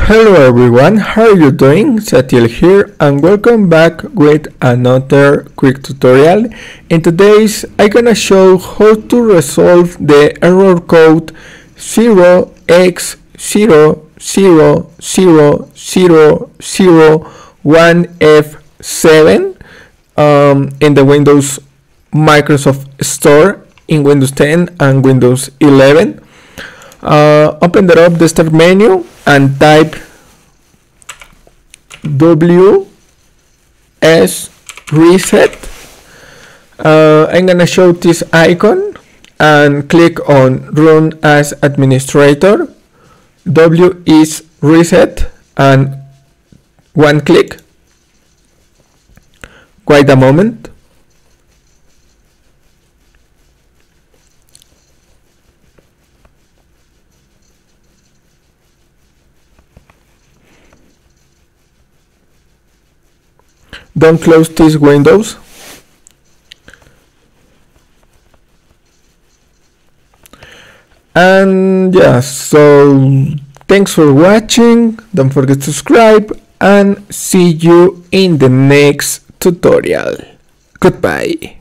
Hello everyone, how are you doing? Satiel here and welcome back with another quick tutorial. In today's I'm gonna show how to resolve the error code 0x80072efd in the Windows Microsoft Store in Windows 10 and Windows 11. Open the start menu and type WS reset. I'm gonna show this icon and click on run as administrator. W is reset and one click. Wait a moment. Don't close these windows. And yeah, so thanks for watching. Don't forget to subscribe and see you in the next tutorial. Goodbye.